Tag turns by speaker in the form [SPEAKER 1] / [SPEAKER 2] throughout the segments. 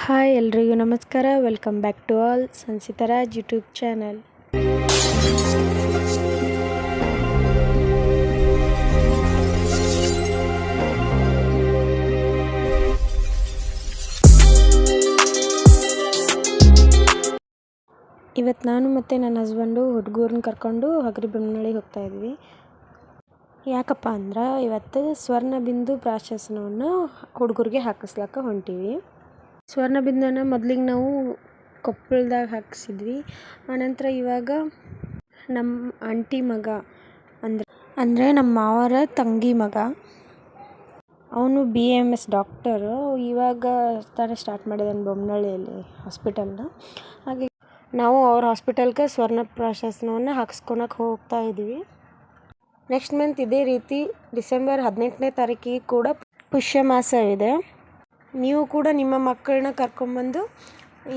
[SPEAKER 1] Hi ಎಲ್ರಿಗೂ ನಮಸ್ಕಾರ. Welcome back to all Sanchitraj YouTube channel. ಇವತ್ತು ನಾನು ಮತ್ತು ನನ್ನ ಹಸ್ಬೆಂಡು ಹುಡುಗರನ್ನ ಕರ್ಕೊಂಡು ಹಗರಿಬೊಮ್ಮನಹಳ್ಳಿಗೆ ಹೋಗ್ತಾ ಇದ್ವಿ. ಯಾಕಪ್ಪ ಅಂದ್ರೆ ಇವತ್ತು ಸ್ವರ್ಣಬಿಂದು ಪ್ರಾಶಾಸನವನ್ನು ಹುಡುಗರಿಗೆ ಹಾಕಿಸ್ಲಿಕ್ಕೆ ಹೊಂಟೀವಿ. ಸ್ವರ್ಣಬಿಂದುನ ಮೊದಲಿಗೆ ನಾವು ಕೊಪ್ಪಳದಾಗ ಹಾಕಿಸಿದ್ವಿ. ಆನಂತರ ಇವಾಗ ನಮ್ಮ ಆಂಟಿ ಮಗ ಅಂದರೆ ನಮ್ಮ ಮಾವರ ತಂಗಿ ಮಗ, ಅವನು BAMS ಡಾಕ್ಟರು. ಇವಾಗ ತಾನೇ ಸ್ಟಾರ್ಟ್ ಮಾಡಿದ್ದಾನೆ ಬೊಮ್ಮನಹಳ್ಳಿಯಲ್ಲಿ ಹಾಸ್ಪಿಟಲ್ನ. ಹಾಗೆ ನಾವು ಅವ್ರ ಹಾಸ್ಪಿಟಲ್ಗೆ ಸ್ವರ್ಣ ಪ್ರಾಶಾಸನವನ್ನು ಹಾಕಿಸ್ಕೊಳಕ್ಕೆ ಹೋಗ್ತಾ ಇದ್ದೀವಿ. ನೆಕ್ಸ್ಟ್ ಮಂತ್ ಇದೇ ರೀತಿ ಡಿಸೆಂಬರ್ 18ನೇ ತಾರೀಕಿಗೆ ಕೂಡ ಪುಷ್ಯ ಮಾಸವಿದೆ. ನೀವು ಕೂಡ ನಿಮ್ಮ ಮಕ್ಕಳನ್ನ ಕರ್ಕೊಂಬಂದು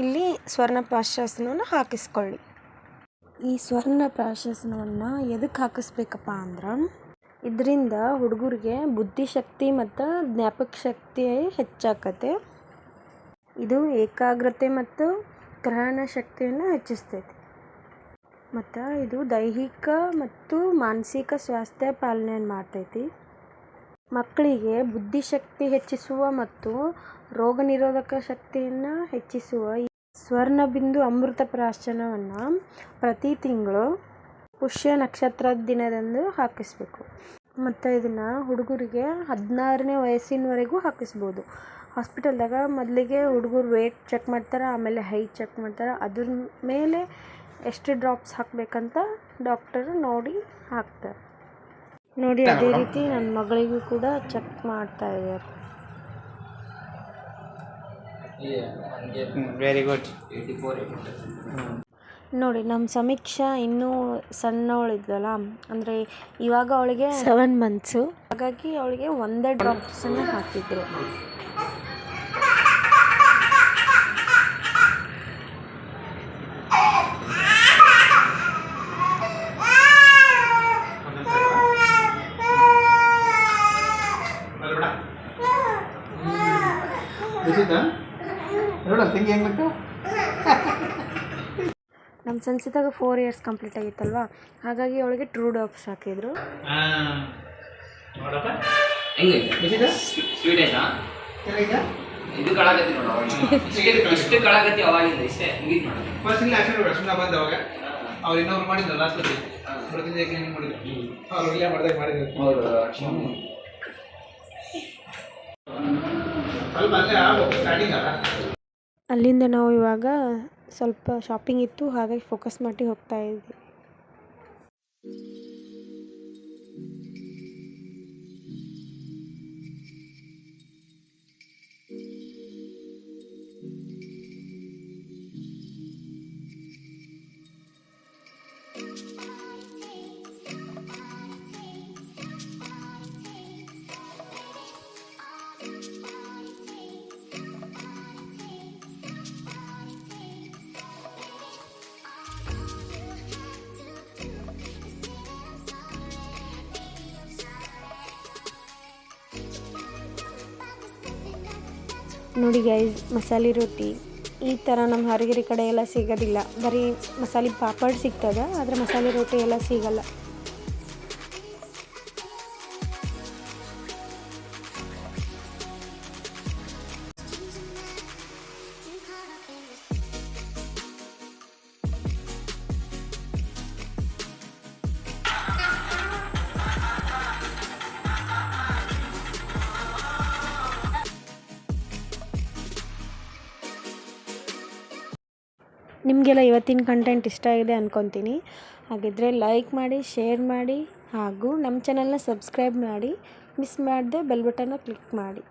[SPEAKER 1] ಇಲ್ಲಿ ಸ್ವರ್ಣ ಪ್ರಾಶಾಸನವನ್ನು ಹಾಕಿಸ್ಕೊಳ್ಳಿ. ಈ ಸ್ವರ್ಣ ಪ್ರಾಶಾಸನವನ್ನು ಎದಕ್ಕೆ ಹಾಕಿಸ್ಬೇಕಪ್ಪ ಅಂದ್ರೆ, ಇದರಿಂದ ಹುಡುಗರಿಗೆ ಬುದ್ಧಿಶಕ್ತಿ ಮತ್ತು ಜ್ಞಾಪಕ ಶಕ್ತಿ ಹೆಚ್ಚಾಕತ್ತೆ. ಇದು ಏಕಾಗ್ರತೆ ಮತ್ತು ಗ್ರಹಣ ಶಕ್ತಿಯನ್ನು ಹೆಚ್ಚಿಸ್ತೈತಿ. ಮತ್ತು ಇದು ದೈಹಿಕ ಮತ್ತು ಮಾನಸಿಕ ಸ್ವಾಸ್ಥ್ಯ ಪಾಲನೆಯನ್ನು ಮಾಡ್ತೈತಿ. ಮಕ್ಕಳಿಗೆ ಬುದ್ಧಿಶಕ್ತಿ ಹೆಚ್ಚಿಸುವ ಮತ್ತು ರೋಗ ನಿರೋಧಕ ಶಕ್ತಿಯನ್ನು ಹೆಚ್ಚಿಸುವ ಈ ಸ್ವರ್ಣಬಿಂದು ಅಮೃತ ಪ್ರಾಶನವನ್ನು ಪ್ರತಿ ತಿಂಗಳು ಪುಷ್ಯ ನಕ್ಷತ್ರದ ದಿನದಂದು ಹಾಕಿಸ್ಬೇಕು. ಮತ್ತು ಇದನ್ನು ಹುಡುಗರಿಗೆ 16ನೇ ವಯಸ್ಸಿನವರೆಗೂ ಹಾಕಿಸ್ಬೋದು. ಹಾಸ್ಪಿಟಲ್ದಾಗ ಮೊದಲಿಗೆ ಹುಡುಗರು ವೇಟ್ ಚೆಕ್ ಮಾಡ್ತಾರೆ, ಆಮೇಲೆ ಹೈಟ್ ಚೆಕ್ ಮಾಡ್ತಾರೆ. ಅದ್ರ ಮೇಲೆ ಎಷ್ಟು ಡ್ರಾಪ್ಸ್ ಹಾಕಬೇಕಂತ ಡಾಕ್ಟರು ನೋಡಿ ಹಾಕ್ತಾರೆ. ನೋಡಿ, ಅದೇ ರೀತಿ ನನ್ನ ಮಗಳಿಗೂ ಕೂಡ ಚೆಕ್ ಮಾಡ್ತಾ ಇದ್ದಾರೆ.
[SPEAKER 2] Very good.
[SPEAKER 1] ನೋಡಿ, ನಮ್ಮ ಸಮೀಕ್ಷಾ ಇನ್ನೂ ಸಣ್ಣವಳಿದ್ಲಲ್ಲ, ಅಂದರೆ ಇವಾಗ ಅವಳಿಗೆ 7 ಮಂತ್ಸು. ಹಾಗಾಗಿ ಅವಳಿಗೆ ಒಂದೇ ಡ್ರಾಪ್ಸನ್ನು ಹಾಕಿದ್ರು. ನಮ್ಮ ಸಂಚಿತಾಗ 4 ಇಯರ್ಸ್ ಕಂಪ್ಲೀಟ್ ಆಗಿತ್ತಲ್ವಾ, ಹಾಗಾಗಿ ಅವಳಿಗೆ ಟ್ರೂ ಡ್ರಾಪ್ಸ್ ಹಾಕಿದ್ರು. ಅಲ್ಲಿಂದ ನಾವು ಇವಾಗ ಸ್ವಲ್ಪ ಶಾಪಿಂಗ್ ಇತ್ತು, ಹಾಗಾಗಿ ಫೋಕಸ್ ಮಾಡಿ ಹೋಗ್ತಾ ಇದ್ವಿ. ನೋಡಿ ಗೈಸ್, ಮಸಾಲೆ ರೊಟ್ಟಿ ಈ ಥರ ನಮ್ಮ ಹರಗಿರಿ ಕಡೆ ಎಲ್ಲ ಸಿಗೋದಿಲ್ಲ. ಬರೀ ಮಸಾಲೆ ಪಾಪಡ್ ಸಿಗ್ತದೆ, ಆದರೆ ಮಸಾಲೆ ರೊಟ್ಟಿ ಎಲ್ಲ ಸಿಗಲ್ಲ. ನಿಮಗೆಲ್ಲ ಇವತ್ತಿನ ಕಂಟೆಂಟ್ ಇಷ್ಟ ಆಗಿದೆ ಅಂದ್ಕೊತೀನಿ. ಹಾಗಿದ್ದರೆ ಲೈಕ್ ಮಾಡಿ, ಶೇರ್ ಮಾಡಿ, ಹಾಗೂ ನಮ್ಮ ಚಾನಲ್ನ ಸಬ್ಸ್ಕ್ರೈಬ್ ಮಾಡಿ. ಮಿಸ್ ಮಾಡದೆ ಬೆಲ್ ಬಟನ್ನ ಕ್ಲಿಕ್ ಮಾಡಿ.